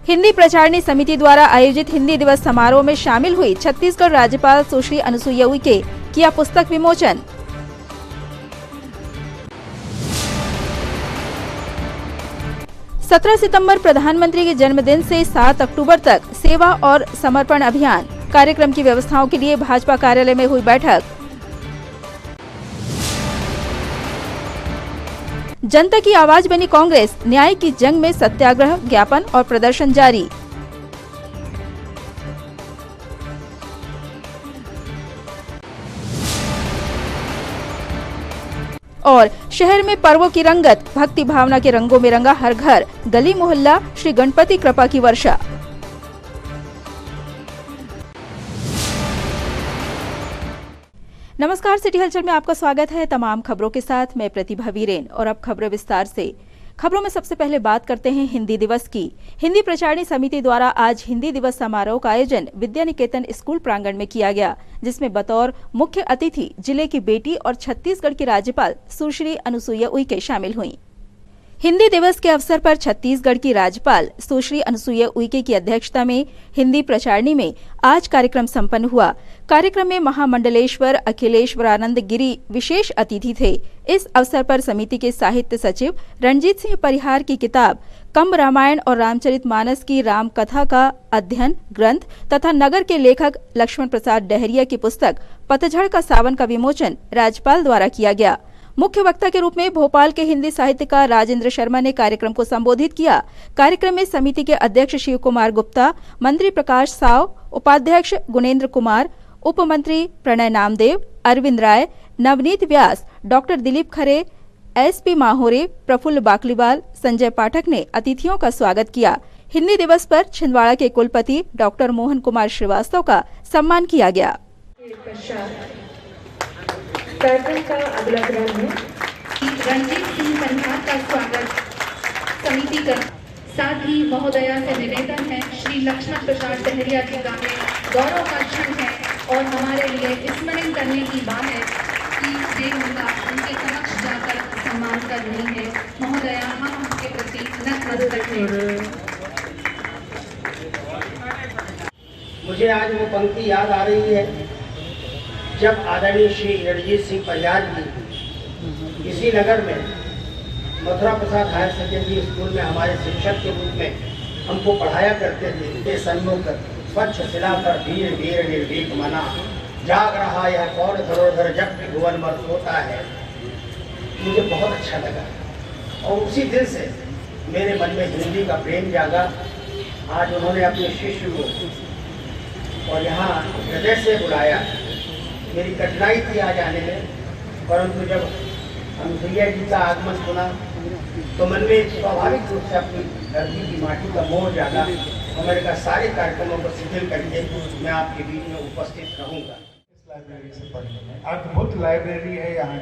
हिंदी प्रचारणी समिति द्वारा आयोजित हिंदी दिवस समारोह में शामिल हुई छत्तीसगढ़ राज्यपाल सुश्री अनुसुईया उइके किया पुस्तक विमोचन। सत्रह सितंबर प्रधानमंत्री के जन्मदिन से 7 अक्टूबर तक सेवा और समर्पण अभियान कार्यक्रम की व्यवस्थाओं के लिए भाजपा कार्यालय में हुई बैठक। जनता की आवाज बनी कांग्रेस, न्याय की जंग में सत्याग्रह, ज्ञापन और प्रदर्शन जारी। और शहर में पर्वों की रंगत, भक्ति भावना के रंगों में रंगा हर घर, गली मोहल्ला, श्री गणपति कृपा की वर्षा। नमस्कार, सिटी हलचल में आपका स्वागत है। तमाम खबरों के साथ मैं प्रतिभा वीरेन और अब खबरें विस्तार से। खबरों में सबसे पहले बात करते हैं हिंदी दिवस की। हिंदी प्रचारणी समिति द्वारा आज हिंदी दिवस समारोह का आयोजन विद्या निकेतन स्कूल प्रांगण में किया गया, जिसमें बतौर मुख्य अतिथि जिले की बेटी और छत्तीसगढ़ की राज्यपाल सुश्री अनुसुईया उइके शामिल हुई। हिंदी दिवस के अवसर पर छत्तीसगढ़ की राज्यपाल सुश्री अनुसुईया उइके की अध्यक्षता में हिंदी प्रचारणी में आज कार्यक्रम संपन्न हुआ। कार्यक्रम में महामंडलेश्वर अखिलेश्वरानंद गिरी विशेष अतिथि थे। इस अवसर पर समिति के साहित्य सचिव रणजीत सिंह परिहार की किताब कंब रामायण और रामचरितमानस की राम कथा का अध्ययन ग्रंथ तथा नगर के लेखक लक्ष्मण प्रसाद डहरिया की पुस्तक पतझड़ का सावन का विमोचन राज्यपाल द्वारा किया गया। मुख्य वक्ता के रूप में भोपाल के हिंदी साहित्यकार राजेंद्र शर्मा ने कार्यक्रम को संबोधित किया। कार्यक्रम में समिति के अध्यक्ष शिव कुमार गुप्ता, मंत्री प्रकाश साव, उपाध्यक्ष गुणेंद्र कुमार, उप मंत्री प्रणय नामदेव, अरविंद राय, नवनीत व्यास, डॉक्टर दिलीप खरे, एसपी माहोरे, प्रफुल्ल बाकलीवाल, संजय पाठक ने अतिथियों का स्वागत किया। हिंदी दिवस पर छिंदवाड़ा के कुलपति डॉक्टर मोहन कुमार श्रीवास्तव का सम्मान किया गया। कार्यक्रम का अगला क्रम है रणजीत सिंह परिहार का स्वागत समिति कर। साथ ही महोदया से निवेदन है, श्री लक्ष्मण प्रसाद डहरिया जी का गौरव का क्षण है और हमारे लिए स्मरण करने की बात है कि वे उनके समक्ष जाकर सम्मान कर रही है। महोदया, हम उनके प्रति नतमस्तक हैं। मुझे आज वो पंक्ति याद आ रही है जब आदरणीय श्री रणजीत सिंह परिहार जी इसी नगर में Mathura Prasad higher secondary school में हमारे शिक्षक के रूप में हमको पढ़ाया करते थे। ये सन्मुख स्वच्छ शिला पर धीरे धीरे निर्भीक मना, जाग रहा यह कौन धरोधर जब भी भुवन मर सोता है। मुझे बहुत अच्छा लगा और उसी दिन से मेरे मन में हिंदी का प्रेम जागा। आज उन्होंने अपने शिष्य को और यहाँ हृदय से बुलाया। मेरी कठिनाई थी आज आने में, परंतु जब अनुसुईया जी का आगमन सुना तो मन में स्वाभाविक रूप से अपनी धरती की माटी का मोह जागा और मैंने कहा सारे कार्यक्रमों को शिथिल करके मैं आपके बीच में उपस्थित रहूँगा। इस लाइब्रेरी से पढ़ने में अद्भुत लाइब्रेरी है यहाँ।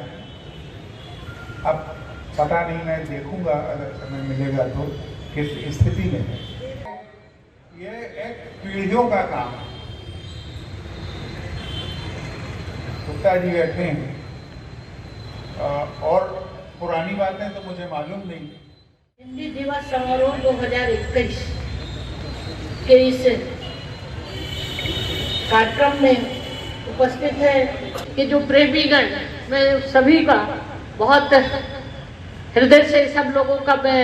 अब पता नहीं, मैं देखूंगा अगर समय मिलेगा तो किस स्थिति में है। ये एक पीढ़ियों का काम है। गुप्ता जी बैठे हैं और पुरानी बातें तो मुझे मालूम नहीं। हिंदी दिवस समारोह 2021 के इस कार्यक्रम में उपस्थित है कि जो प्रेमीगण, मैं सभी का बहुत हृदय से सब लोगों का मैं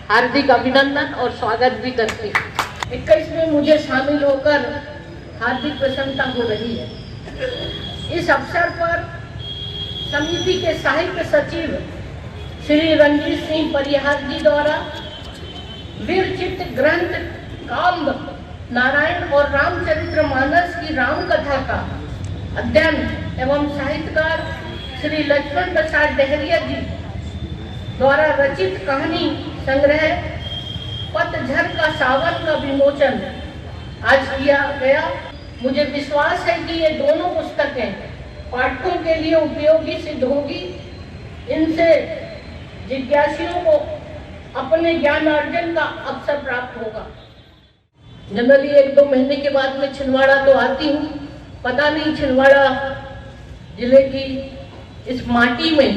हार्दिक अभिनंदन और स्वागत भी करती हूँ। 21 में मुझे शामिल होकर हार्दिक प्रसन्नता हो रही है। इस अवसर पर समिति के साहित्य सचिव श्री रणजीत सिंह परिहार जी द्वारा विरचित ग्रंथ काम्ब नारायण और रामचरितमानस की राम कथा का अध्ययन एवं साहित्यकार श्री लक्ष्मण प्रसाद डहरिया जी द्वारा रचित कहानी संग्रह पतझड़ का सावन का विमोचन आज किया गया। मुझे विश्वास है कि ये दोनों पुस्तकें पाठकों के लिए उपयोगी सिद्ध होगी। इनसे जिज्ञासुओं को अपने ज्ञान अर्जन का अवसर प्राप्त होगा। जनरली 1-2 महीने के बाद मैं छिंदवाड़ा तो आती हूँ। पता नहीं छिंदवाड़ा जिले की इस माटी में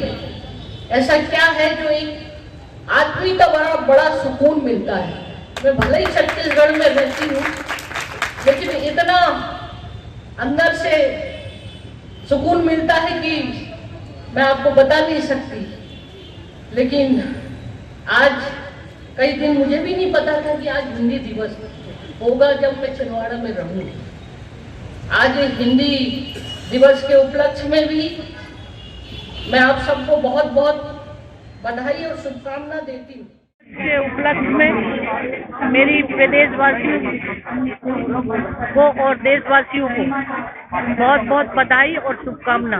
ऐसा क्या है जो एक आदमी का बड़ा सुकून मिलता है। मैं भले ही छत्तीसगढ़ में रहती हूँ, लेकिन इतना अंदर से सुकून मिलता है कि मैं आपको बता नहीं सकती। लेकिन आज कई दिन मुझे भी नहीं पता था कि आज हिंदी दिवस होगा जब मैं छिंदवाड़ा में रहूंगी। आज हिंदी दिवस के उपलक्ष्य में भी मैं आप सबको बहुत बहुत बधाई और शुभकामना देती हूँ। के उपलक्ष्य में मेरी प्रदेशवासियों को और देशवासियों को बहुत बहुत बधाई और शुभकामना।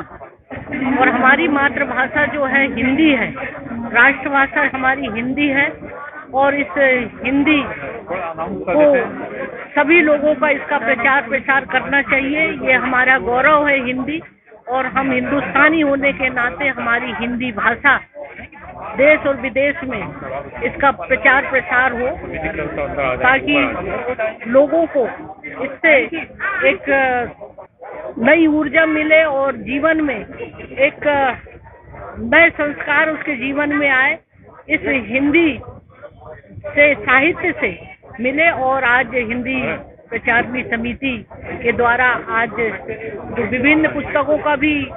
और हमारी मातृभाषा जो है हिंदी है, राष्ट्रभाषा हमारी हिंदी है, और इस हिंदी को सभी लोगों का इसका प्रचार प्रसार करना चाहिए। ये हमारा गौरव है हिंदी, और हम हिंदुस्तानी होने के नाते हमारी हिंदी भाषा देश और विदेश में इसका प्रचार प्रसार हो, ताकि लोगों को इससे एक नई ऊर्जा मिले और जीवन में एक नए संस्कार उसके जीवन में आए, इस हिंदी से साहित्य से मिले। और आज हिंदी प्रचारणी समिति के द्वारा आज जो विभिन्न पुस्तकों का भी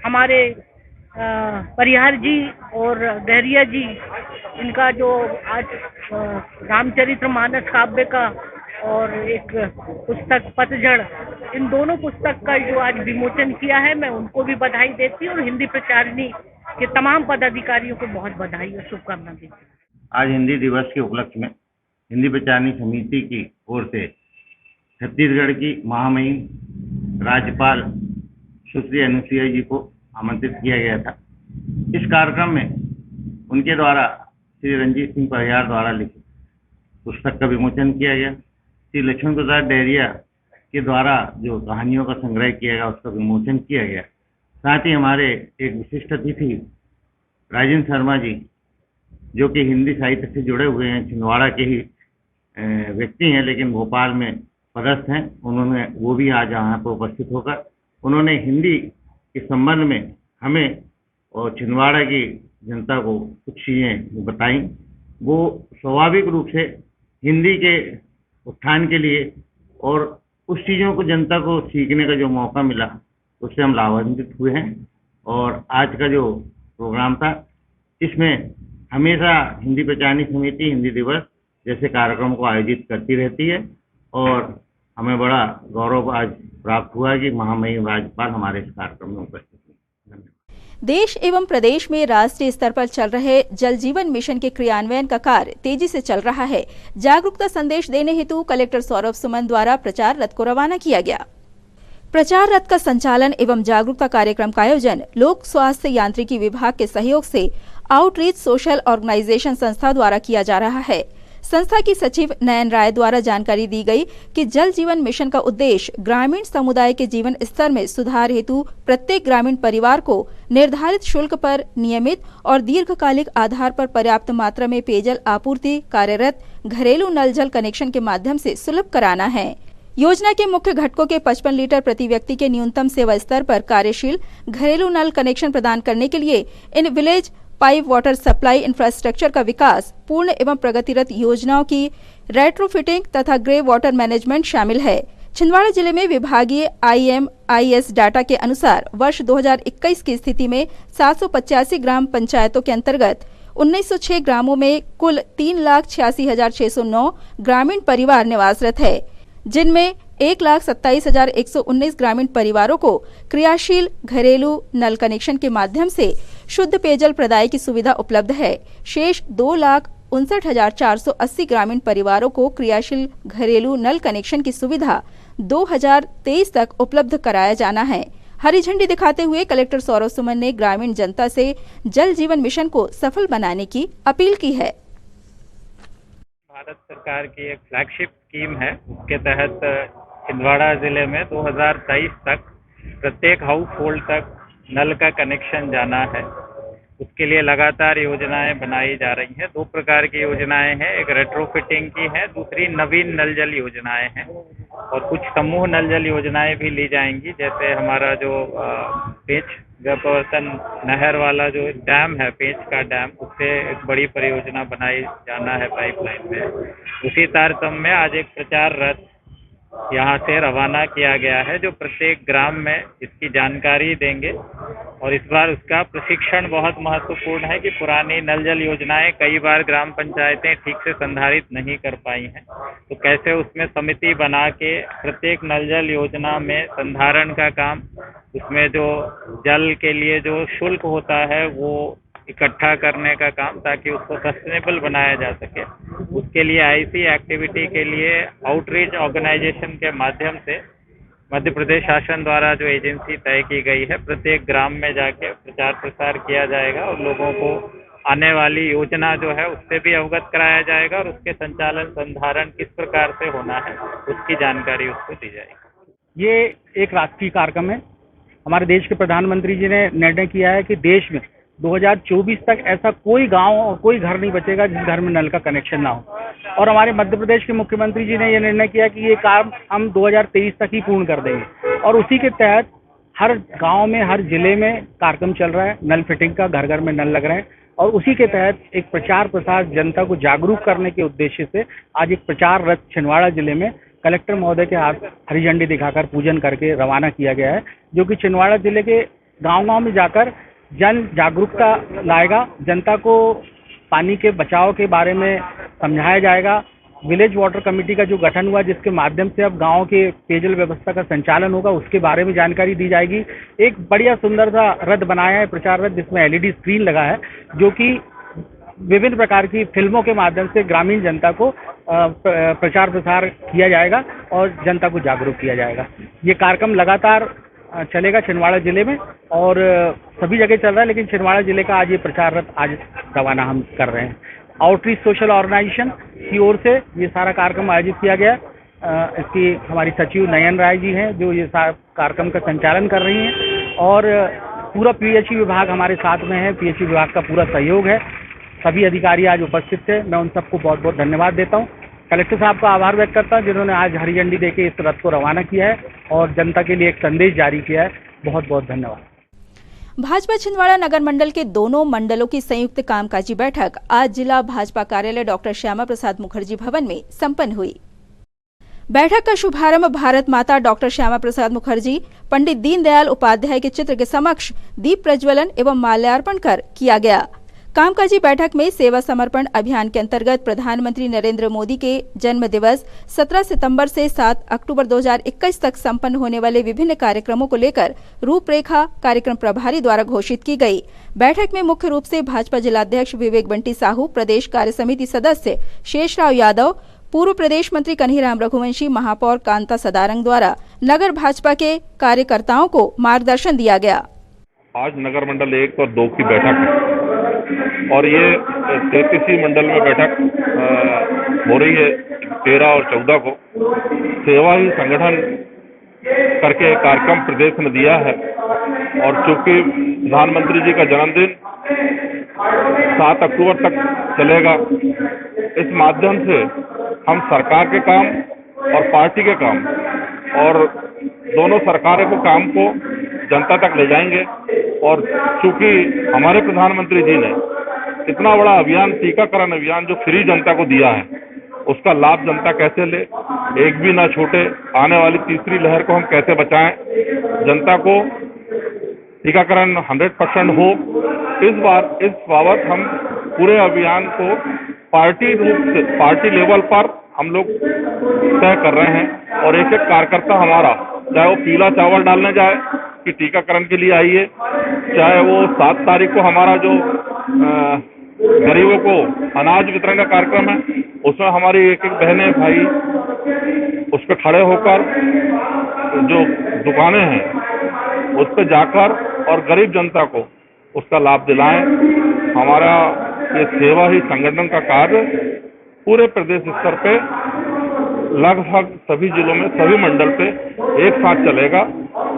हमारे परिहार जी और गहरिया जी, इनका जो आज रामचरितमानस काव्य का और एक पुस्तक पतझड़, इन दोनों पुस्तक का जो आज विमोचन किया है, मैं उनको भी बधाई देती हूँ और हिंदी प्रचारणी के तमाम पदाधिकारियों को बहुत बधाई और शुभकामना देती हूँ। आज हिंदी दिवस के उपलक्ष्य में हिंदी प्रचारणी समिति की ओर से छत्तीसगढ़ की महामहिम राज्यपाल सुश्री अनुसुईया जी को आमंत्रित किया गया था। इस कार्यक्रम में उनके द्वारा श्री रणजीत सिंह परिहार द्वारा लिखित पुस्तक का विमोचन किया गया। श्री लक्ष्मण प्रसाद डेहरिया के द्वारा जो कहानियों का संग्रह किया गया उसका विमोचन किया गया। साथ ही हमारे एक विशिष्ट अतिथि राजेंद्र शर्मा जी, जो कि हिंदी साहित्य से जुड़े हुए हैं, छिंदवाड़ा के ही व्यक्ति हैं लेकिन भोपाल में पदस्थ हैं, वो भी आज यहाँ पर उपस्थित होकर उन्होंने हिंदी के संबंध में हमें और छिंदवाड़ा की जनता को कुछ चीज़ें बताई। वो स्वाभाविक रूप से हिंदी के उत्थान के लिए और उस चीज़ों को जनता को सीखने का जो मौका मिला उससे हम लाभान्वित हुए हैं। और आज का जो प्रोग्राम था इसमें हमेशा हिंदी प्रचारणी समिति हिंदी दिवस जैसे कार्यक्रम को आयोजित करती रहती है, और हमें बड़ा गौरव आज प्राप्त हुआ कि महामहिम राज्यपाल हमारे इस कार्यक्रम में उपस्थित हुए। धन्यवाद। देश एवं प्रदेश में राष्ट्रीय स्तर पर चल रहे जल जीवन मिशन के क्रियान्वयन का कार्य तेजी से चल रहा है। जागरूकता संदेश देने हेतु कलेक्टर सौरभ सुमन द्वारा प्रचार रथ को रवाना किया गया। प्रचार रथ का संचालन एवं जागरूकता कार्यक्रम का आयोजन लोक स्वास्थ्य यांत्रिकी विभाग के सहयोग से आउटरीच सोशल ऑर्गेनाइजेशन संस्था द्वारा किया जा रहा है। संस्था की सचिव नयन राय द्वारा जानकारी दी गई कि जल जीवन मिशन का उद्देश्य ग्रामीण समुदाय के जीवन स्तर में सुधार हेतु प्रत्येक ग्रामीण परिवार को निर्धारित शुल्क पर नियमित और दीर्घकालिक आधार पर पर्याप्त मात्रा में पेयजल आपूर्ति कार्यरत घरेलू नल जल कनेक्शन के माध्यम से सुलभ कराना है। योजना के मुख्य घटकों के 55 लीटर प्रति व्यक्ति के न्यूनतम सेवा स्तर पर कार्यशील घरेलू नल कनेक्शन प्रदान करने के लिए in village pipe water supply infrastructure का विकास, पूर्ण एवं प्रगतिरत योजनाओं की रेट्रोफिटिंग तथा ग्रे वाटर मैनेजमेंट शामिल है। छिंदवाड़ा जिले में विभागीय IMIS डाटा के अनुसार वर्ष 2021 की स्थिति में 785 ग्राम पंचायतों के अंतर्गत 1906 ग्रामों में कुल 3,86,609 ग्रामीण परिवार निवासरत है, जिनमें 1,27,119 ग्रामीण परिवारों को क्रियाशील घरेलू नल कनेक्शन के माध्यम से शुद्ध पेयजल प्रदाय की सुविधा उपलब्ध है। शेष 2,59,480 ग्रामीण परिवारों को क्रियाशील घरेलू नल कनेक्शन की सुविधा 2023 तक उपलब्ध कराया जाना है। हरी झंडी दिखाते हुए कलेक्टर सौरभ सुमन ने ग्रामीण जनता से जल जीवन मिशन को सफल बनाने की अपील की है। भारत सरकार की एक फ्लैगशिप स्कीम है, उसके तहत छिंदवाड़ा जिले में 2023 तक प्रत्येक हाउस होल्ड तक नल का कनेक्शन जाना है। उसके लिए लगातार योजनाएं बनाई जा रही हैं। 2 प्रकार की योजनाएं हैं, एक रेट्रोफिटिंग की है, दूसरी नवीन नल जल योजनाएं हैं, और कुछ समूह नल जल योजनाएं भी ली जाएंगी। जैसे हमारा जो पेंच प्रवर्तन नहर वाला जो डैम है, पेंच का डैम, उससे एक बड़ी परियोजना बनाई जाना है पाइपलाइन में। उसी तारतम्य में आज एक प्रचार रथ यहाँ से रवाना किया गया है, जो प्रत्येक ग्राम में इसकी जानकारी देंगे। और इस बार उसका प्रशिक्षण बहुत महत्वपूर्ण है कि पुरानी नल जल योजनाएं कई बार ग्राम पंचायतें ठीक से संधारित नहीं कर पाई हैं, तो कैसे उसमें समिति बना के प्रत्येक नल जल योजना में संधारण का काम, उसमें जो जल के लिए जो शुल्क होता है वो इकट्ठा करने का काम, ताकि उसको सस्टेनेबल बनाया जा सके। उसके लिए ऐसी एक्टिविटी के लिए आउटरीच ऑर्गेनाइजेशन के माध्यम से मध्य प्रदेश शासन द्वारा जो एजेंसी तय की गई है, प्रत्येक ग्राम में जाके प्रचार प्रसार किया जाएगा और लोगों को आने वाली योजना जो है उससे भी अवगत कराया जाएगा और उसके संचालन संधारण किस प्रकार से होना है उसकी जानकारी उसको दी जाएगी। ये एक राष्ट्रीय कार्यक्रम है। हमारे देश के प्रधानमंत्री जी ने निर्णय किया है कि देश में 2024 तक ऐसा कोई गांव और कोई घर नहीं बचेगा जिस घर में नल का कनेक्शन ना हो। और हमारे मध्य प्रदेश के मुख्यमंत्री जी ने यह निर्णय किया कि ये काम हम 2023 तक ही पूर्ण कर देंगे। और उसी के तहत हर गांव में, हर जिले में कार्यक्रम चल रहा है नल फिटिंग का, घर घर में नल लग रहे हैं। और उसी के तहत एक प्रचार प्रसार, जनता को जागरूक करने के उद्देश्य से आज एक प्रचार रथ छिंदवाड़ा जिले में कलेक्टर महोदय के हाथ हरी झंडी दिखाकर पूजन करके रवाना किया गया है, जो कि छिंदवाड़ा जिले के गाँव-गाँव में जाकर जन जागरूकता लाएगा। जनता को पानी के बचाव के बारे में समझाया जाएगा। विलेज वाटर कमेटी का जो गठन हुआ, जिसके माध्यम से अब गांव के पेयजल व्यवस्था का संचालन होगा, उसके बारे में जानकारी दी जाएगी। एक बढ़िया सुंदर सा रथ बनाया है, प्रचार रथ, जिसमें LED स्क्रीन लगा है, जो कि विभिन्न प्रकार की फिल्मों के माध्यम से ग्रामीण जनता को प्रचार प्रसार किया जाएगा और जनता को जागरूक किया जाएगा। ये कार्यक्रम लगातार चलेगा छिंदवाड़ा जिले में और सभी जगह चल रहा है, लेकिन छिंदवाड़ा जिले का आज ये प्रचार रथ आज रवाना हम कर रहे हैं। आउटरीच सोशल ऑर्गेनाइजेशन की ओर से ये सारा कार्यक्रम आयोजित किया गया। इसकी हमारी सचिव नयन राय जी हैं, जो ये सारा कार्यक्रम का संचालन कर रही हैं। और पूरा PHE विभाग हमारे साथ में है, PHE विभाग का पूरा सहयोग है। सभी अधिकारी आज उपस्थित थे, मैं उन सबको बहुत बहुत धन्यवाद देता हूँ। कलेक्टर साहब का आभार व्यक्त करता हूँ, जिन्होंने आज हरी झंडी देके इस रथ को रवाना किया है और जनता के लिए एक संदेश जारी किया है। बहुत बहुत धन्यवाद। भाजपा छिंदवाड़ा नगर मंडल के दोनों मंडलों की संयुक्त कामकाजी बैठक आज जिला भाजपा कार्यालय डॉक्टर श्यामा प्रसाद मुखर्जी भवन में संपन्न हुई। बैठक का शुभारंभ भारत माता डॉक्टर श्यामा प्रसाद मुखर्जी, पंडित दीनदयाल उपाध्याय के चित्र के समक्ष दीप प्रज्वलन एवं माल्यार्पण कर किया गया। कामकाजी बैठक में सेवा समर्पण अभियान के अंतर्गत प्रधानमंत्री नरेंद्र मोदी के जन्म दिवस 17 सितंबर से 7 अक्टूबर 2021 तक संपन्न होने वाले विभिन्न कार्यक्रमों को लेकर रूपरेखा कार्यक्रम प्रभारी द्वारा घोषित की गई। बैठक में मुख्य रूप से भाजपा जिलाध्यक्ष विवेक बंटी साहू, प्रदेश कार्य समिति सदस्य शेषराव यादव, पूर्व प्रदेश मंत्री कन्हीराम रघुवंशी, महापौर कांता सदारंग द्वारा नगर भाजपा के कार्यकर्ताओं को मार्गदर्शन दिया गया। आज नगर मंडल 1 और 2 की बैठक है और ये 33वीं मंडल में बैठक हो रही है 13 और 14 को। सेवा ही संगठन करके कार्यक्रम प्रदेश में दिया है और चूंकि प्रधानमंत्री जी का जन्मदिन 7 अक्टूबर तक चलेगा, इस माध्यम से हम सरकार के काम और पार्टी के काम और दोनों सरकारों को काम को जनता तक ले जाएंगे। और चूंकि हमारे प्रधानमंत्री जी ने इतना बड़ा अभियान, टीकाकरण अभियान जो फ्री जनता को दिया है, उसका लाभ जनता कैसे ले, एक भी ना छूटे, आने वाली तीसरी लहर को हम कैसे बचाएं, जनता को टीकाकरण 100% हो। इस बाबत हम पूरे अभियान को पार्टी रूप से, पार्टी लेवल पर हम लोग तय कर रहे हैं और एक एक कार्यकर्ता हमारा, चाहे वो पीला चावल डालने जाए कि टीकाकरण के लिए आइए, चाहे वो 7 तारीख को हमारा जो गरीबों को अनाज वितरण का कार्यक्रम है, उसमें हमारी एक एक बहनें भाई उस पर खड़े होकर जो दुकानें हैं उस पर जाकर और गरीब जनता को उसका लाभ दिलाएं। हमारा ये सेवा ही संगठन का कार्य पूरे प्रदेश स्तर पे लगभग सभी जिलों में, सभी मंडल पे एक साथ चलेगा।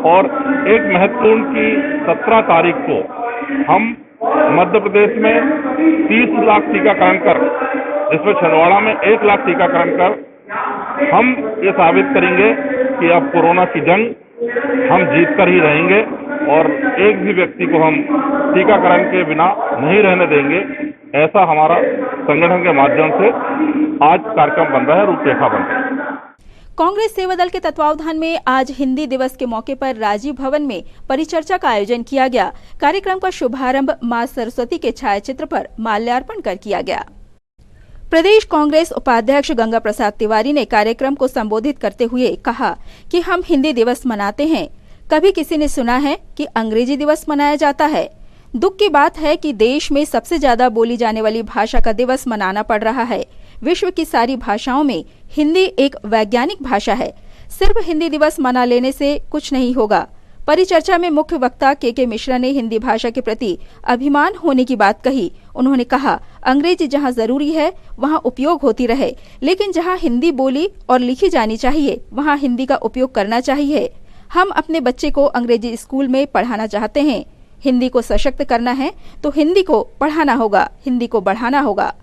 और एक महत्वपूर्ण की 17 तारीख को हम मध्य प्रदेश में 30 लाख टीकाकरण कर, जिसमें छिंदवाड़ा में 1 लाख टीकाकरण कर हम ये साबित करेंगे कि अब कोरोना की जंग हम जीत कर ही रहेंगे और एक भी व्यक्ति को हम टीकाकरण के बिना नहीं रहने देंगे, ऐसा हमारा संगठन के माध्यम से आज कार्यक्रम बन रहा है, रूपरेखा बन रही है। कांग्रेस सेवादल के तत्वावधान में आज हिंदी दिवस के मौके पर राजीव भवन में परिचर्चा का आयोजन किया गया। कार्यक्रम का शुभारंभ मां सरस्वती के छायाचित्र पर माल्यार्पण कर किया गया। प्रदेश कांग्रेस उपाध्यक्ष गंगा प्रसाद तिवारी ने कार्यक्रम को संबोधित करते हुए कहा कि हम हिंदी दिवस मनाते हैं। कभी किसी ने सुना है कि अंग्रेजी दिवस मनाया जाता है? दुख की बात है कि देश में सबसे ज्यादा बोली जाने वाली भाषा का दिवस मनाना पड़ रहा है। विश्व की सारी भाषाओं में हिंदी एक वैज्ञानिक भाषा है। सिर्फ हिंदी दिवस मना लेने से कुछ नहीं होगा। परिचर्चा में मुख्य वक्ता के मिश्रा ने हिंदी भाषा के प्रति अभिमान होने की बात कही। उन्होंने कहा, अंग्रेजी जहां जरूरी है वहां उपयोग होती रहे, लेकिन जहां हिंदी बोली और लिखी जानी चाहिए वहां हिंदी का उपयोग करना चाहिए। हम अपने बच्चे को अंग्रेजी स्कूल में पढ़ाना चाहते हैं। हिंदी को सशक्त करना है तो हिंदी को पढ़ाना होगा, हिंदी को बढ़ाना होगा।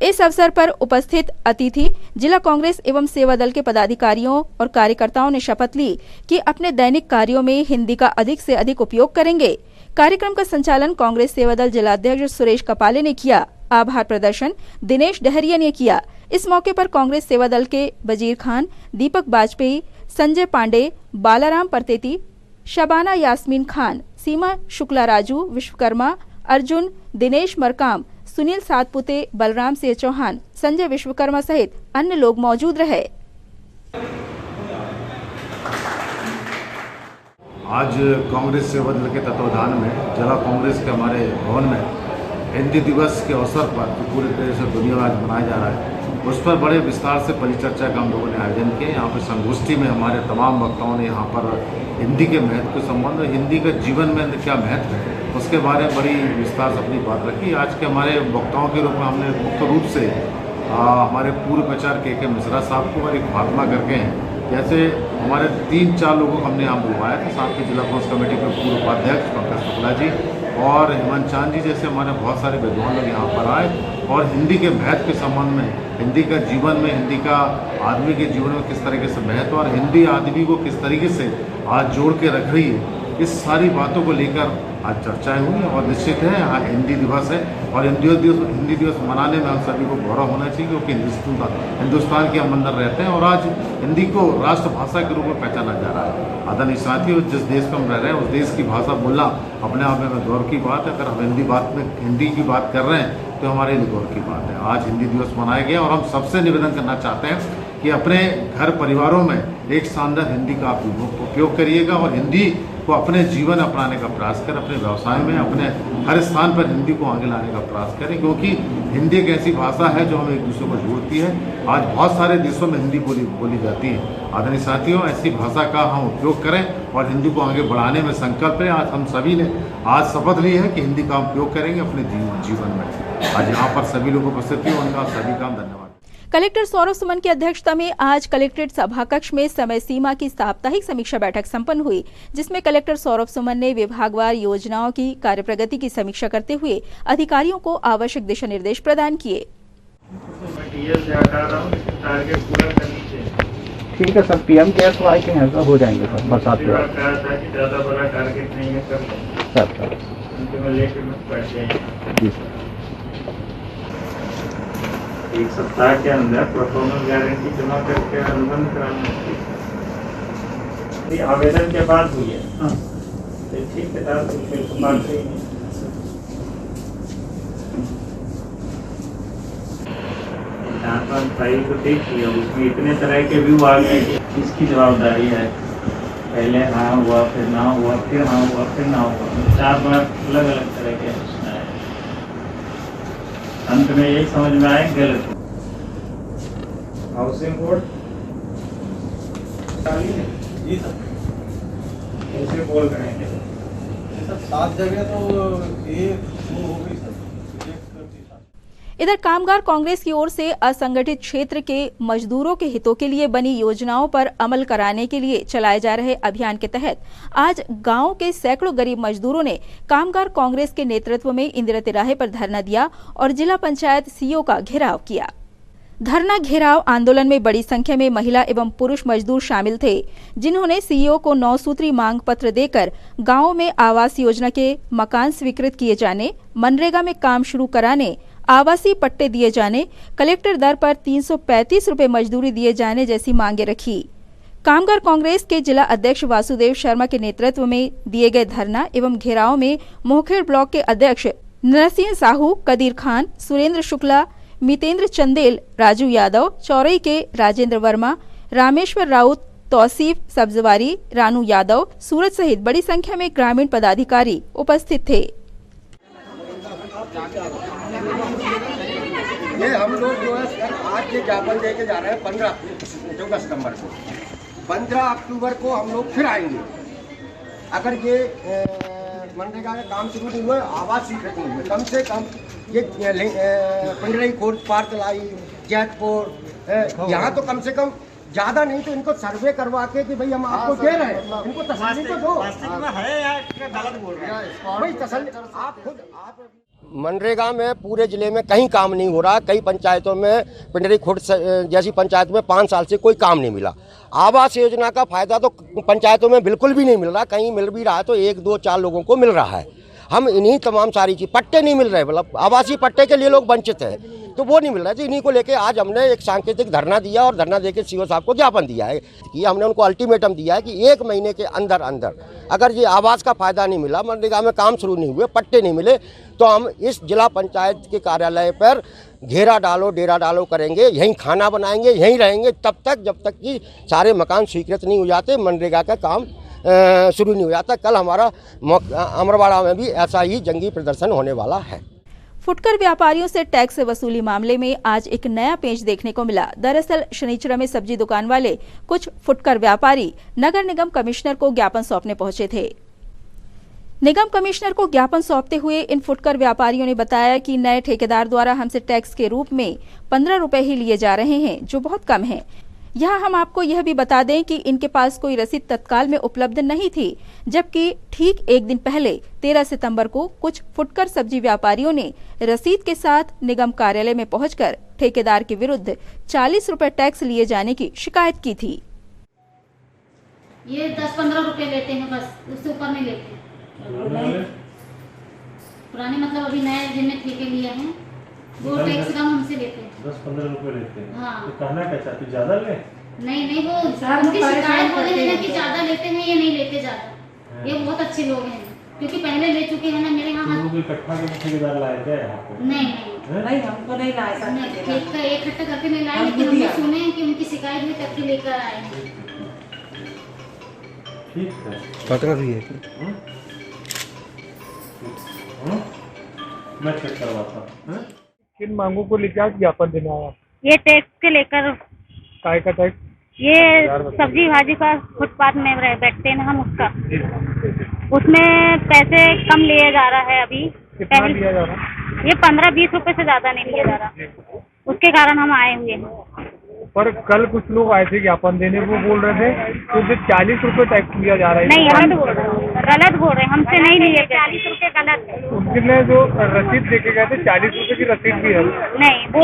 इस अवसर पर उपस्थित अतिथि जिला कांग्रेस एवं सेवा दल के पदाधिकारियों और कार्यकर्ताओं ने शपथ ली कि अपने दैनिक कार्यों में हिंदी का अधिक से अधिक उपयोग करेंगे। कार्यक्रम का संचालन कांग्रेस सेवा दल जिलाध्यक्ष सुरेश कपाले ने किया। आभार प्रदर्शन दिनेश डहरिया ने किया। इस मौके पर कांग्रेस सेवा दल के वजीर खान, दीपक बाजपेयी, संजय पांडे, बालाराम परतेती, शबाना यास्मीन खान, सीमा शुक्ला राजू, विश्वकर्मा, अर्जुन, दिनेश मरकाम, सुनील सातपुते, बलराम सिंह चौहान, संजय विश्वकर्मा सहित अन्य लोग मौजूद रहे। आज कांग्रेस सेवा दल के तत्वाधान में जिला कांग्रेस के हमारे भवन में हिंदी दिवस के अवसर पर जो पूरे देश और दुनिया में आज मनाया जा रहा है, उस पर बड़े विस्तार से परिचर्चा का हम लोगों ने आयोजन किया। यहाँ पर संगोष्ठी में हमारे तमाम वक्ताओं ने यहाँ पर हिंदी के महत्व के संबंध में, हिंदी का जीवन में क्या महत्व है, उसके बारे में बड़ी विस्तार से अपनी बात रखी। आज के हमारे वक्ताओं के रूप में हमने मुख्य रूप से हमारे पूर्व प्रचार के मिश्रा साहब को और एक महात्मा करके हैं, जैसे हमारे 3-4 लोगों को हमने यहाँ बुलवाया था। साथ में जिला कांग्रेस कमेटी के पूर्व उपाध्यक्ष पंकज शुक्ला जी और हेमंत चांद जी जैसे हमारे बहुत सारे विद्वान लोग यहाँ पर आए और हिंदी के महत्व के संबंध में, हिंदी का जीवन में, हिंदी का आदमी के जीवन में किस तरीके से महत्व और हिंदी आदमी को किस तरीके से आज जोड़ के रख रही है, इस सारी बातों को लेकर आज चर्चाएं हुई। और निश्चित है आज हिंदी दिवस है और हिंदी दिवस मनाने में हम सभी को गौरव होना चाहिए, क्योंकि हिंदुस्तान के हम अंदर रहते हैं और आज हिंदी को राष्ट्रभाषा के रूप में पहचाना जा रहा है। आदरणीय साथियों, जिस देश में हम रह रहे हैं उस देश की भाषा बोलना अपने आप में गौरव की बात है। अगर हम हिंदी की बात कर रहे हैं तो हमारे लिए गौरव की बात है। आज हिंदी दिवस मनाया गया और हम सबसे निवेदन करना चाहते हैं कि अपने घर परिवारों में एक शानदार हिंदी का आप उपयोग करिएगा और हिंदी को अपने जीवन अपनाने का प्रयास करें, अपने व्यवसाय में, अपने हर स्थान पर हिंदी को आगे लाने का प्रयास करें, क्योंकि हिंदी एक ऐसी भाषा है जो हमें एक दूसरे को जोड़ती है। आज बहुत सारे देशों में हिंदी बोली जाती है। आदरणीय साथियों, ऐसी भाषा का हम उपयोग करें और हिंदी को आगे बढ़ाने में संकल्प लें। आज हम सभी ने आज शपथ ली है कि हिंदी का उपयोग करेंगे अपने जीवन में। आज यहाँ पर सभी लोगों को उपस्थित हुए, उनका सभी का धन्यवाद। कलेक्टर सौरभ सुमन की अध्यक्षता में आज कलेक्ट्रेट सभाकक्ष में समय सीमा की साप्ताहिक समीक्षा बैठक संपन्न हुई, जिसमें कलेक्टर सौरभ सुमन ने विभागवार योजनाओं की कार्य प्रगति की समीक्षा करते हुए अधिकारियों को आवश्यक दिशा निर्देश प्रदान किए। ठीक है सर, PM केयर्स वाई के हैं हो जाएंगे सर बरसात के बाद। जी सर, एक सप्ताह के अंदर परफॉर्मेंस गारंटी जमा करके अनुबंध कराना चाहिए। आवेदन के बाद हुई है। तो ठीक है, बात सही है। फाइल को देख लिया, उसमें इतने तरह के व्यू आ गए, इसकी जवाबदारी है। पहले हाँ हुआ, फिर ना हुआ, फिर हाँ हुआ, फिर ना हुआ, 4 बार अलग अलग तरह के अंत में यही समझ में आए गलत। हाउसिंग बोर्ड जी सर, कैसे बोल रहे हैं सर? 7 जगह तो ये हो गई सर। इधर कामगार कांग्रेस की ओर से असंगठित क्षेत्र के मजदूरों के हितों के लिए बनी योजनाओं पर अमल कराने के लिए चलाए जा रहे अभियान के तहत आज गांव के सैकड़ों गरीब मजदूरों ने कामगार कांग्रेस के नेतृत्व में इंदिरा तिराहे पर धरना दिया और जिला पंचायत सीईओ का घेराव किया। धरना घेराव आंदोलन में बड़ी संख्या में महिला एवं पुरुष मजदूर शामिल थे, जिन्होंने सीईओ को 9 सूत्री मांग पत्र देकर गांवों में आवास योजना के मकान स्वीकृत किए जाने, मनरेगा में काम शुरू कराने, आवासीय पट्टे दिए जाने, कलेक्टर दर पर 335 रुपए मजदूरी दिए जाने जैसी मांगे रखी। कामगार कांग्रेस के जिला अध्यक्ष वासुदेव शर्मा के नेतृत्व में दिए गए धरना एवं घेराव में मोहखेड़ ब्लॉक के अध्यक्ष नरसिंह साहू, कदीर खान, सुरेंद्र शुक्ला, मितेंद्र चंदेल, राजू यादव, चौरई के राजेंद्र वर्मा, रामेश्वर राउत, तौसीफ सब्जवारी, रानू यादव, सूरज सहित बड़ी संख्या में ग्रामीण पदाधिकारी उपस्थित थे। ये हम लोग जो है आज ये ज्ञापन देके जा रहे हैं 14 सितंबर को। 15 अक्टूबर को हम लोग फिर आएंगे। अगर ये मनरेगा का काम शुरू नहीं हुआ, आवास स्वीकृत नहीं हुआ, कम से कम ये पिंडरई खोर्द, पारतलाई, जैतपुर, यहाँ तो कम से कम ज़्यादा नहीं तो इनको सर्वे करवा के कि भाई हम आपको दे रहे हैं, इनको तसल्ली तो दो। है या गलत बोल रहे हैं भाई, तसल्ली आप खुद आप। मनरेगा में पूरे जिले में कहीं काम नहीं हो रहा। कई पंचायतों में, पिंडरी खुर्द जैसी पंचायत में 5 साल से कोई काम नहीं मिला। आवास योजना का फायदा तो पंचायतों में बिल्कुल भी नहीं मिल रहा, कहीं मिल भी रहा है तो 1, 2, 4 लोगों को मिल रहा है। हम इन्हीं तमाम सारी चीज, पट्टे नहीं मिल रहे, मतलब आवासीय पट्टे के लिए लोग वंचित हैं, तो वो नहीं मिल रहा है। तो इन्हीं को लेके आज हमने एक सांकेतिक धरना दिया और धरना देके सीओ साहब को ज्ञापन दिया है कि हमने उनको अल्टीमेटम दिया है कि 1 महीने के अंदर अंदर अगर ये आवास का फायदा नहीं मिला, मनरेगा में काम शुरू नहीं हुए, पट्टे नहीं मिले, तो हम इस जिला पंचायत के कार्यालय पर घेरा डालो डेरा डालो करेंगे, यहीं खाना बनाएंगे, यहीं रहेंगे तब तक जब तक कि सारे मकान स्वीकृत नहीं हो जाते, मनरेगा का काम शुरू नहीं हो जाता। कल हमारा अमरवाड़ा में भी ऐसा ही जंगी प्रदर्शन होने वाला है। फुटकर व्यापारियों से टैक्स वसूली मामले में आज एक नया पेंच देखने को मिला। दरअसल शनिचरा में सब्जी दुकान वाले कुछ फुटकर व्यापारी नगर निगम कमिश्नर को ज्ञापन सौंपने पहुंचे थे। निगम कमिश्नर को ज्ञापन सौंपते हुए इन फुटकर व्यापारियों ने बताया कि नए ठेकेदार द्वारा हमसे टैक्स के रूप में 15 रुपए ही लिए जा रहे हैं, जो बहुत कम है। यहाँ हम आपको यह भी बता दें कि इनके पास कोई रसीद तत्काल में उपलब्ध नहीं थी, जबकि ठीक एक दिन पहले 13 सितंबर को कुछ फुटकर सब्जी व्यापारियों ने रसीद के साथ निगम कार्यालय में पहुंचकर ठेकेदार के विरुद्ध 40 रुपए टैक्स लिए जाने की शिकायत की थी। ये 10-15 रुपए लेते हैं, बस उससे ऊपर नहीं लेते। पुराने मतलब अभी नए जिनने ठेके लिए हैं वो टैक्स कम हमसे लेते हैं, 10-15 रुपए लेते हैं। हाँ। तो कहना क्या चाहते, ज्यादा ले? नहीं वो उनकी शिकायत हो रही है ना कि ज्यादा लेते हैं, ये नहीं लेते ज्यादा। ये बहुत अच्छे लोग हैं क्योंकि पहले ले चुके हैं ना मेरे यहाँ। तो इकट्ठा के ठेकेदार लाए क्या यहाँ पे? नहीं हमको नहीं लाए, खेत का इकट्ठा करके नहीं लाए, लेकिन हमने सुने हैं कि उनकी शिकायत भी करके लेकर आए हैं। ठीक है, पकड़ा भी है मैं चेक करवाता हूँ। किन मांगों को लेकर आप ज्ञापन देना है? ये टैक्स के लेकर। काय का टैक्स? ये सब्जी भाजी का फुटपाथ में बैठते हैं हम, उसका उसमें पैसे कम लिए जा रहा है अभी। कितना लिया जा रहा है? ये 15-20 रुपए से ज्यादा नहीं लिया जा रहा, उसके कारण हम आए हुए हैं। पर कल कुछ लोग आए थे ज्ञापन देने, वो बोल रहे थे तो 40 रुपए टैक्स लिया जा रहा है। नहीं गलत बोल रहे हैं, हमसे नहीं लिए 40 रुपए गलत है। उनके जो रसीद देके गए थे 40 रुपए की रसीद भी है। नहीं वो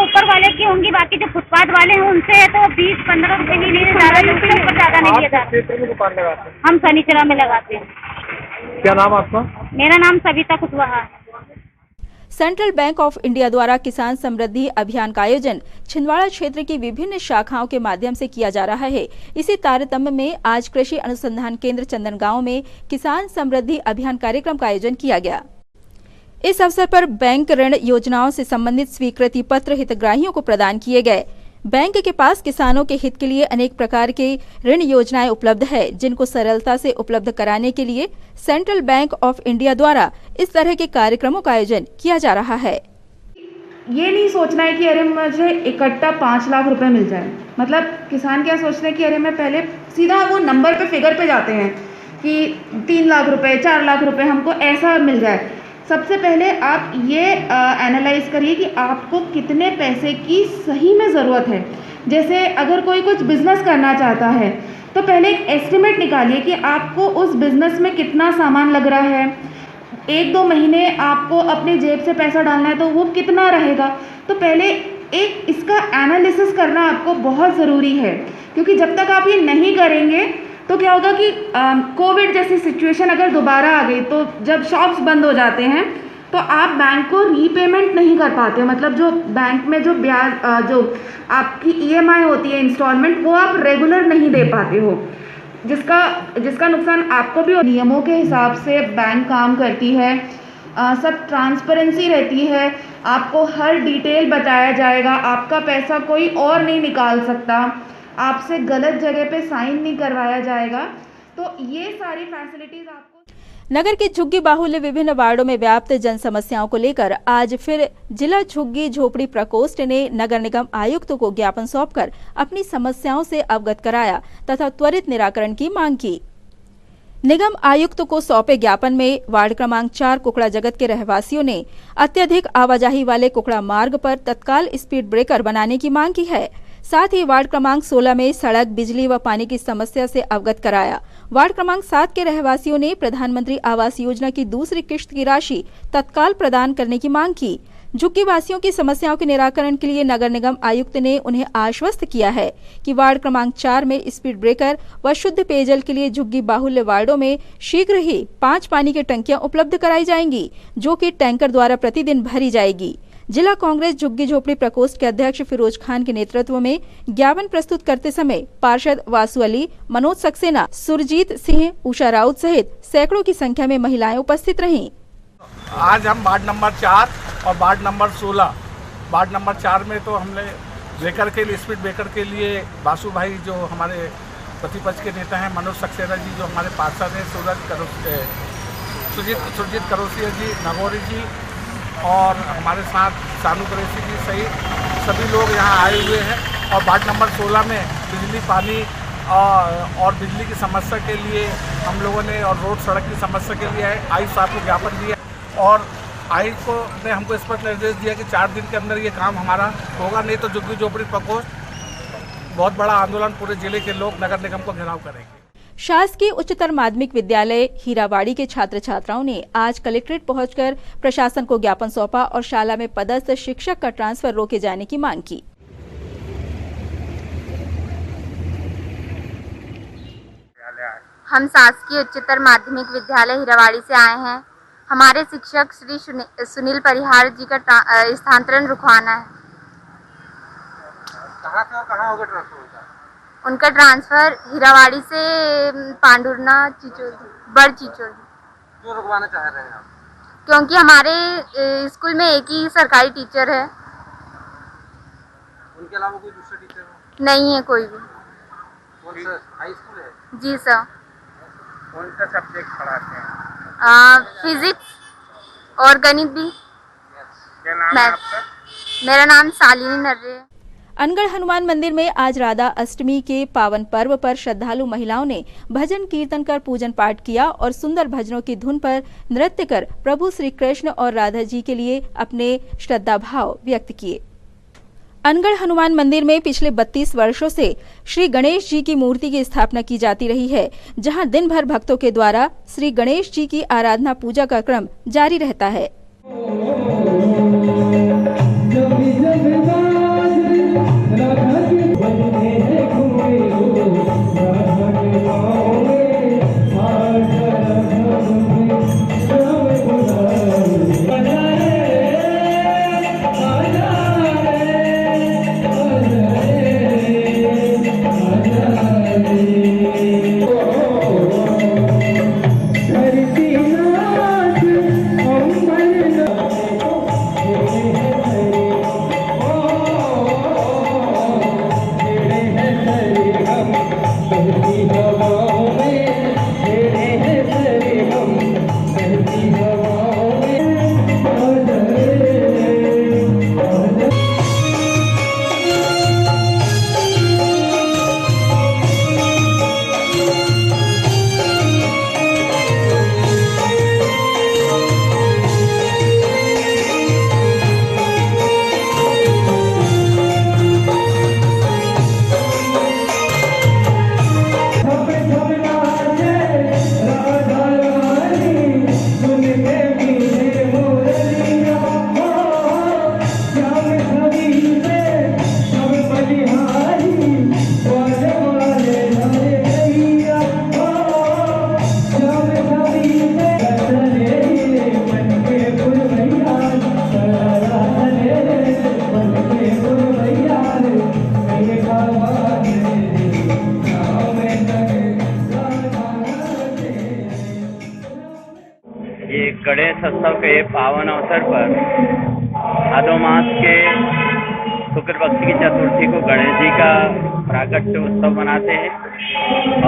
ऊपर वाले की होंगी, बाकी जो फुटपाथ वाले हैं उनसे तो 20-15 रुपए ही लिए जा रहा है, उससे ऊपर ज्यादा नहीं लिया जा रहा। क्षेत्र में दुकान लगाते हैं? हम शनिचरा में लगाते हैं। क्या नाम आपका? मेरा नाम Savita Kushwaha. Central bank of India द्वारा किसान समृद्धि अभियान का आयोजन छिंदवाड़ा क्षेत्र की विभिन्न शाखाओं के माध्यम से किया जा रहा है। इसी तारतम्य में आज कृषि अनुसंधान केंद्र चंदनगांव में किसान समृद्धि अभियान कार्यक्रम का आयोजन किया गया। इस अवसर पर बैंक ऋण योजनाओं से संबंधित स्वीकृति पत्र हितग्राहियों को प्रदान किए गए। बैंक के पास किसानों के हित के लिए अनेक प्रकार के ऋण योजनाएं उपलब्ध है, जिनको सरलता से उपलब्ध कराने के लिए सेंट्रल बैंक ऑफ इंडिया द्वारा इस तरह के कार्यक्रमों का आयोजन किया जा रहा है। ये नहीं सोचना है कि अरे मुझे इकट्ठा 5 लाख रुपए मिल जाए। मतलब किसान क्या सोचते हैं कि अरे मैं पहले सीधा वो नंबर पे, फिगर पे जाते हैं कि 3 लाख रुपए, 4 लाख रुपए हमको ऐसा मिल जाए। सबसे पहले आप ये एनालाइज करिए कि आपको कितने पैसे की सही में ज़रूरत है। जैसे अगर कोई कुछ बिजनेस करना चाहता है तो पहले एक एस्टिमेट निकालिए कि आपको उस बिजनेस में कितना सामान लग रहा है। 1-2 महीने आपको अपने जेब से पैसा डालना है तो वो कितना रहेगा। तो पहले एक इसका एनालिसिस करना आपको बहुत ज़रूरी है, क्योंकि जब तक आप ये नहीं करेंगे तो क्या होगा कि कोविड जैसी सिचुएशन अगर दोबारा आ गई तो जब शॉप्स बंद हो जाते हैं तो आप बैंक को रीपेमेंट नहीं कर पाते हो, मतलब जो बैंक में जो ब्याज जो आपकी EMI होती है इंस्टॉलमेंट, वो आप रेगुलर नहीं दे पाते हो, जिसका नुकसान आपको भी। नियमों के हिसाब से बैंक काम करती है, सब ट्रांसपेरेंसी रहती है, आपको हर डिटेल बताया जाएगा, आपका पैसा कोई और नहीं निकाल सकता, आपसे गलत जगह पे साइन नहीं करवाया जाएगा। तो ये सारी फैसिलिटीज़ आपको। नगर के झुग्गी बाहुल्य विभिन्न वार्डों में व्याप्त जन समस्याओं को लेकर आज फिर जिला झुग्गी झोपड़ी प्रकोष्ठ ने नगर निगम आयुक्त को ज्ञापन सौंपकर अपनी समस्याओं से अवगत कराया तथा त्वरित निराकरण की मांग की। निगम आयुक्त को सौंपे ज्ञापन में वार्ड क्रमांक 4 कुकड़ा जगत के रहवासियों ने अत्यधिक आवाजाही वाले कुकड़ा मार्ग पर तत्काल स्पीड ब्रेकर बनाने की मांग की है। साथ ही वार्ड क्रमांक 16 में सड़क, बिजली व पानी की समस्या से अवगत कराया। वार्ड क्रमांक 7 के रहवासियों ने प्रधानमंत्री आवास योजना की दूसरी किश्त की राशि तत्काल प्रदान करने की मांग की। झुग्गी वासियों की समस्याओं के निराकरण के लिए नगर निगम आयुक्त ने उन्हें आश्वस्त किया है कि वार्ड क्रमांक 4 में स्पीड ब्रेकर व शुद्ध पेयजल के लिए झुग्गी बाहुल्य वार्डों में शीघ्र ही 5 पानी की टंकियां उपलब्ध कराई जाएंगी, जो कि टैंकर द्वारा प्रतिदिन भरी जाएगी। जिला कांग्रेस झुग्गी झोपड़ी प्रकोष्ठ के अध्यक्ष फिरोज खान के नेतृत्व में ज्ञापन प्रस्तुत करते समय पार्षद वासु अली, मनोज सक्सेना, सुरजीत सिंह, उषा राउत सहित सैकड़ों की संख्या में महिलाएं उपस्थित रहीं। आज हम वार्ड नंबर 4 और वार्ड नंबर 16, वार्ड नंबर 4 में तो हमने ब्रेकर के लिए, स्पीड ब्रेकर के लिए वासु भाई जो हमारे प्रतिपक्ष के नेता हैं, मनोज सक्सेना जी जो हमारे पार्षद हैं, सुरजीत करोसिया जी, नगौरी जी और हमारे साथ सानू कुरैशी जी सहित सभी लोग यहाँ आए हुए हैं। और वार्ड नंबर 16 में बिजली, पानी और बिजली की समस्या के लिए हम लोगों ने, और रोड सड़क की समस्या के लिए आयुक्त साहब को ज्ञापन दिया और आयुक्त को ने हमको स्पष्ट निर्देश दिया कि 4 दिन के अंदर ये काम हमारा होगा, नहीं तो झुग्गी झोपड़ी प्रकोष्ठ बहुत बड़ा आंदोलन पूरे जिले के लोग नगर निगम को घेराव करेंगे। शासकीय उच्चतर माध्यमिक विद्यालय हीरावाड़ी के छात्र छात्राओं ने आज कलेक्ट्रेट पहुंचकर प्रशासन को ज्ञापन सौंपा और शाला में पदस्थ शिक्षक का ट्रांसफर रोके जाने की मांग की। हम शासकीय उच्चतर माध्यमिक विद्यालय हीरावाड़ी से आए हैं। हमारे शिक्षक श्री सुनील परिहार जी का स्थानांतरण रुकवाना है। कहाँ होगा ट्रांसफर? उनका ट्रांसफर हीरावाड़ी से पांडुरना बड़ चिचोली। क्यों रुकवाना चाह रहे हैं आप? क्योंकि हमारे स्कूल में एक ही सरकारी टीचर है। उनके अलावा कोई दूसरा टीचर नहीं है कोई भी। कौन सा हाई स्कूल है? जी सर। कौन सा सब्जेक्ट पढ़ाते हैं? फिजिक्स और गणित भी। क्या नाम है आपका? मेरा नाम शालिनी नर्रे है। अनगढ़ हनुमान मंदिर में आज राधा अष्टमी के पावन पर्व पर श्रद्धालु महिलाओं ने भजन कीर्तन कर पूजन पाठ किया और सुंदर भजनों की धुन पर नृत्य कर प्रभु श्री कृष्ण और राधा जी के लिए अपने श्रद्धा भाव व्यक्त किए। अनगढ़ हनुमान मंदिर में पिछले 32 वर्षों से श्री गणेश जी की मूर्ति की स्थापना की जाती रही है, जहां दिन भर भक्तों के द्वारा श्री गणेश जी की आराधना पूजा का क्रम जारी रहता है। गणेशोत्सव के पावन अवसर पर भादो मास के शुक्ल पक्ष की चतुर्थी को गणेश जी का प्राकट्य उत्सव मनाते हैं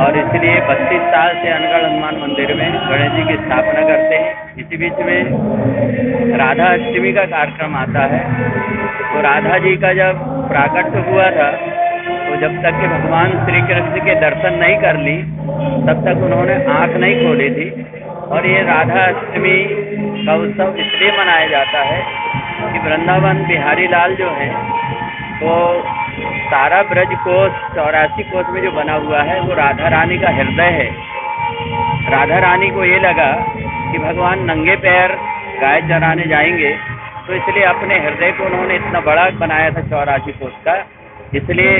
और इसलिए 32 साल से अनगढ़ हनुमान मंदिर में गणेश जी की स्थापना करते हैं। इसी बीच में राधा अष्टमी का कार्यक्रम आता है। तो राधा जी का जब प्राकट्य हुआ था तो जब तक कि भगवान श्री कृष्ण के दर्शन नहीं कर ली तब तक उन्होंने आँख नहीं खोली थी। और ये राधा अष्टमी का उत्सव इसलिए मनाया जाता है कि वृंदावन बिहारी लाल जो हैं तो सारा ब्रज कोष 84 कोष में जो बना हुआ है वो राधा रानी का हृदय है। राधा रानी को ये लगा कि भगवान नंगे पैर गाय चराने जाएंगे तो इसलिए अपने हृदय को उन्होंने इतना बड़ा बनाया था 84 कोष का। इसलिए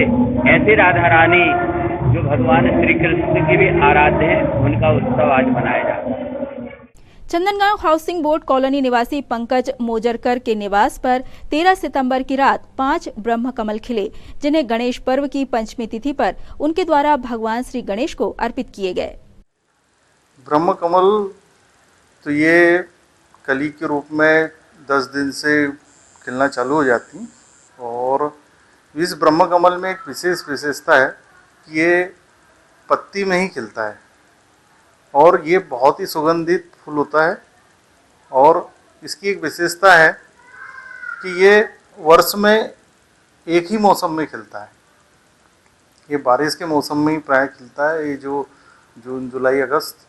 ऐसी राधा रानी जो भगवान श्री कृष्ण की भी आराध्य है उनका उत्सव आज मनाया जाता है। चंदनगांव हाउसिंग बोर्ड कॉलोनी निवासी पंकज मोजरकर के निवास पर 13 सितंबर की रात 5 ब्रह्म कमल खिले, जिन्हें गणेश पर्व की पंचमी तिथि पर उनके द्वारा भगवान श्री गणेश को अर्पित किए गए। ब्रह्म कमल तो ये कली के रूप में 10 दिन से खिलना चालू हो जाती और इस ब्रह्म कमल में एक विशेषता है कि ये पत्ती में ही खिलता है और ये बहुत ही सुगंधित फूल होता है। और इसकी एक विशेषता है कि ये वर्ष में एक ही मौसम में खिलता है। ये बारिश के मौसम में ही प्राय खिलता है। ये जो जून जुलाई अगस्त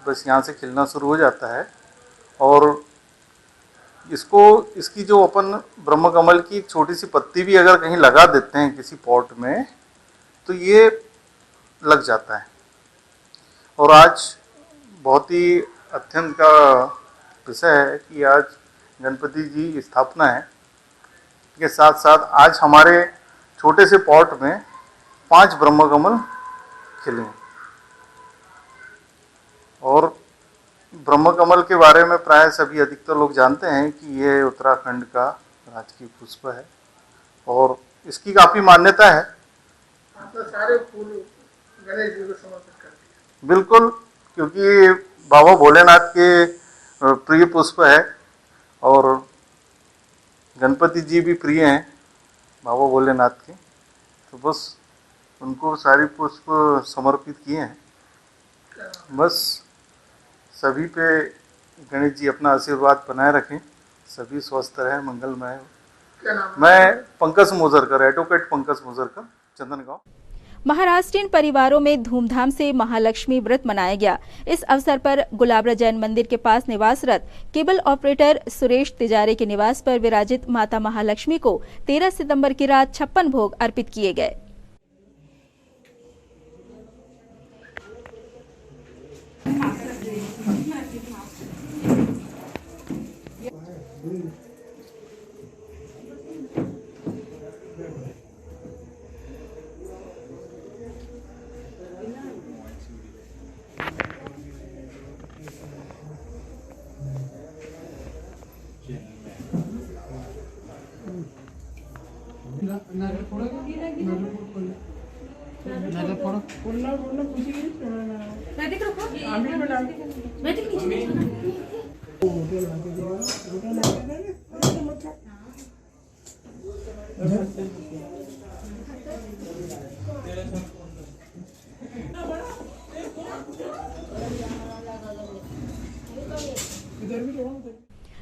बस यहाँ से खिलना शुरू हो जाता है। और इसकी जो अपन ब्रह्म कमल की एक छोटी सी पत्ती भी अगर कहीं लगा देते हैं किसी पॉट में तो ये लग जाता है। और आज बहुत ही अत्यंत का विषय है कि आज गणपति जी स्थापना है के साथ साथ आज हमारे छोटे से पॉट में 5 ब्रह्म कमल खिले। और ब्रह्म कमल के बारे में प्राय सभी अधिकतर लोग जानते हैं कि ये उत्तराखंड का राजकीय पुष्प है और इसकी काफ़ी मान्यता है। तो सारे फूल गणेश जी को समर्पित करते हैं। बिल्कुल, क्योंकि बाबा भोलेनाथ के प्रिय पुष्प है और गणपति जी भी प्रिय हैं बाबा भोलेनाथ के, तो बस उनको सारी पुष्प समर्पित किए हैं। बस सभी पे गणेश जी अपना आशीर्वाद बनाए रखें, सभी स्वस्थ रहें, मंगलमय हो। मैं पंकज मोजरकर, एडवोकेट पंकज मोजरकर, चंदनगांव। महाराष्ट्रीयन परिवारों में धूमधाम से महालक्ष्मी व्रत मनाया गया। इस अवसर पर गुलाबरा जैन मंदिर के पास निवासरत केबल ऑपरेटर सुरेश तिजारे के निवास पर विराजित माता महालक्ष्मी को 13 सितंबर की रात 56 भोग अर्पित किए गए।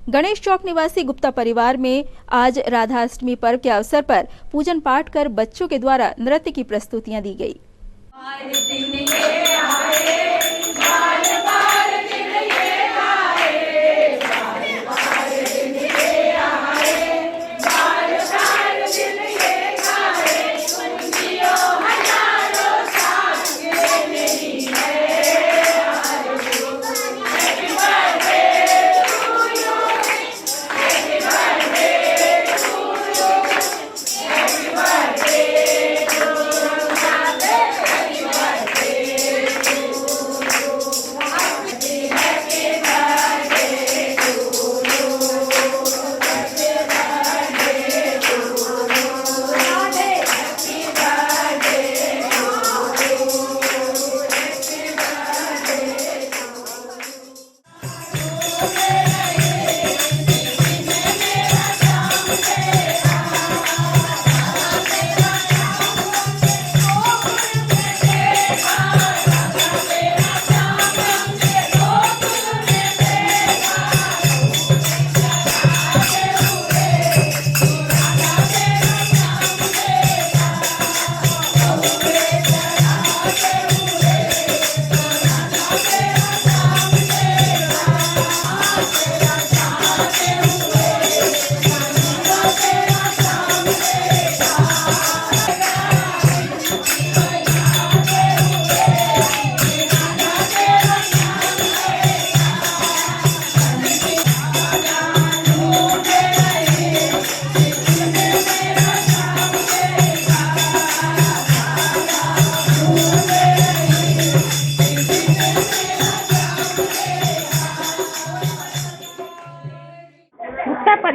गणेश चौक निवासी गुप्ता परिवार में आज राधाअष्टमी पर्व के अवसर पर पूजन पाठ कर बच्चों के द्वारा नृत्य की प्रस्तुतियां दी गई।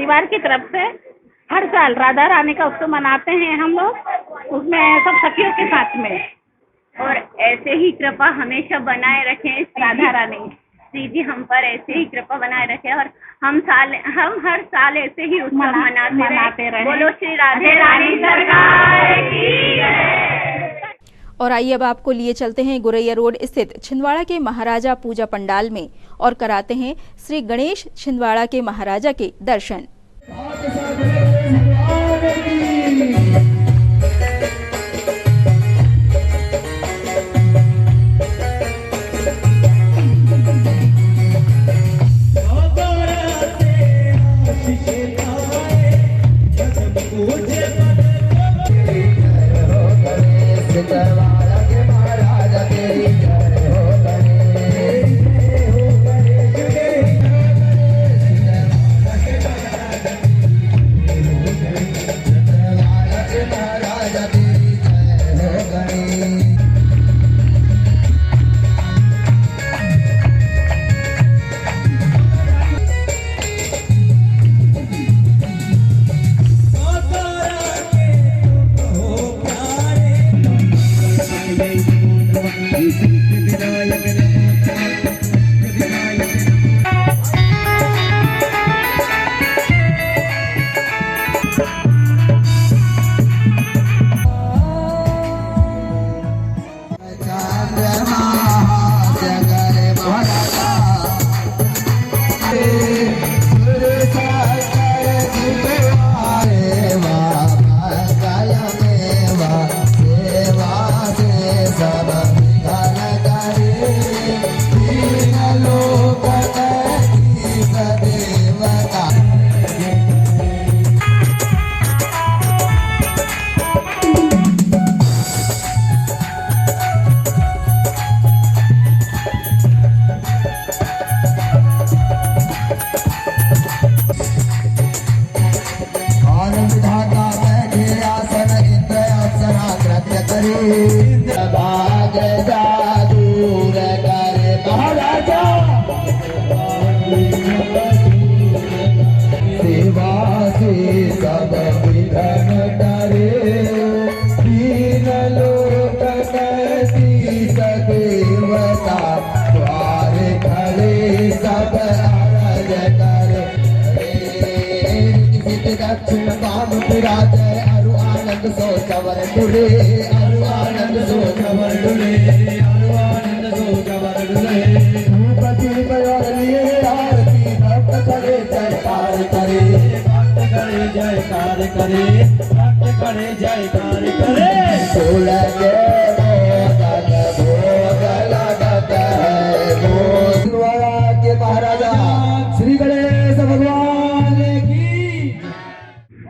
परिवार की तरफ से हर साल राधा रानी का उत्सव मनाते हैं हम लोग, उसमें सब सखियों के साथ में। और ऐसे ही कृपा हमेशा बनाए रखें राधा रानी श्री जी, हम पर ऐसे ही कृपा बनाए रखें और हम हर साल ऐसे ही उत्सव मनाते रहे। बोलो श्री राधे रानी सरकार की जय। और आइए अब आपको लिए चलते हैं गुरैया रोड स्थित छिंदवाड़ा के महाराजा पूजा पंडाल में और कराते हैं श्री गणेश छिंदवाड़ा के महाराजा के दर्शन।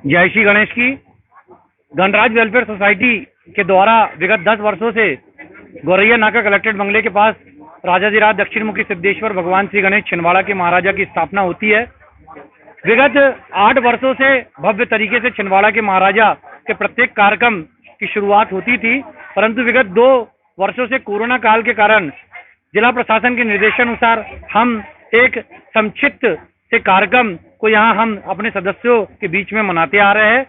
जय श्री गणेश की। गणराज वेलफेयर सोसाइटी के द्वारा विगत 10 वर्षों से गोरैया नाका कलेक्ट्रेट बंगले के पास राजाधिराज दक्षिण मुखी सिद्धेश्वर भगवान श्री गणेश छिंदवाड़ा के महाराजा की स्थापना होती है। विगत 8 वर्षों से भव्य तरीके से छिंदवाड़ा के महाराजा के प्रत्येक कार्यक्रम की शुरुआत होती थी, परंतु विगत 2 वर्षों से कोरोना काल के कारण जिला प्रशासन के निर्देशानुसार हम एक संक्षिप्त से कार्यक्रम को यहाँ हम अपने सदस्यों के बीच में मनाते आ रहे हैं।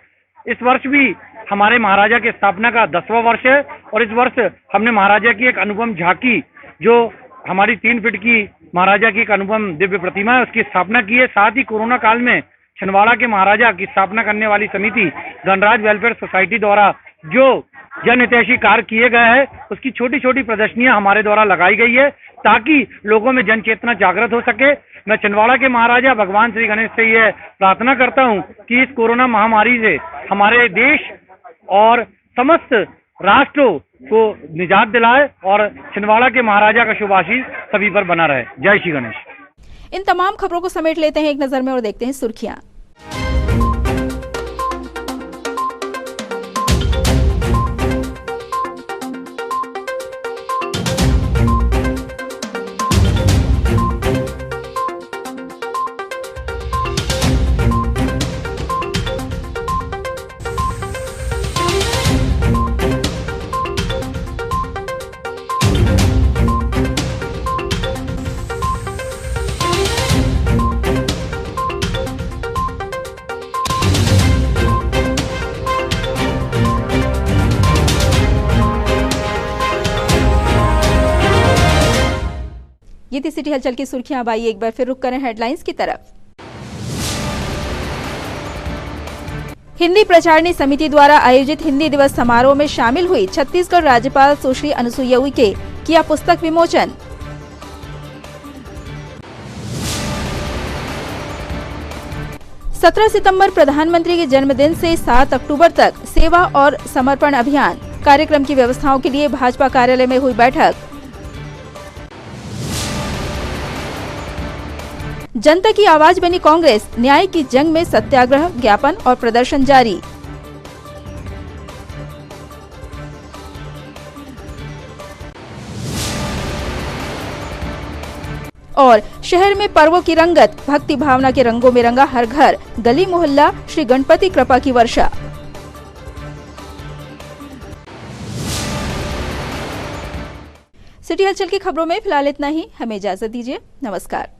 इस वर्ष भी हमारे महाराजा की स्थापना का 10वां वर्ष है और इस वर्ष हमने महाराजा की एक अनुपम झांकी, जो हमारी 3 फीट की महाराजा की एक अनुपम दिव्य प्रतिमा है, उसकी स्थापना की है। साथ ही कोरोना काल में छिंदवाड़ा के महाराजा की स्थापना करने वाली समिति गणराज वेलफेयर सोसाइटी द्वारा जो जन हितैषी कार्य किए गए हैं, उसकी छोटी छोटी प्रदर्शनियां हमारे द्वारा लगाई गई है ताकि लोगों में जन चेतना जागृत हो सके। मैं छिंदवाड़ा के महाराजा भगवान श्री गणेश से यह प्रार्थना करता हूं कि इस कोरोना महामारी से हमारे देश और समस्त राष्ट्रों को निजात दिलाए और छिंदवाड़ा के महाराजा का शुभ आशीष सभी पर बना रहे। जय श्री गणेश। इन तमाम खबरों को समेट लेते हैं एक नजर में और देखते हैं सुर्खियां। ये थी सिटी हलचल की सुर्खियां। अब आइए एक बार फिर रुक करें हेडलाइंस की तरफ। हिंदी प्रचारणी समिति द्वारा आयोजित हिंदी दिवस समारोह में शामिल हुई छत्तीसगढ़ राज्यपाल सुश्री अनुसुईया उइके, किया पुस्तक विमोचन। सत्रह सितंबर प्रधानमंत्री के जन्मदिन से 7 अक्टूबर तक सेवा और समर्पण अभियान कार्यक्रम की व्यवस्थाओं के लिए भाजपा कार्यालय में हुई बैठक। जनता की आवाज बनी कांग्रेस, न्याय की जंग में सत्याग्रह, ज्ञापन और प्रदर्शन जारी। और शहर में पर्वों की रंगत, भक्ति भावना के रंगों में रंगा हर घर, गली मोहल्ला, श्री गणपति कृपा की वर्षा। सिटी हलचल की खबरों में फिलहाल इतना ही। हमें इजाजत दीजिए। नमस्कार।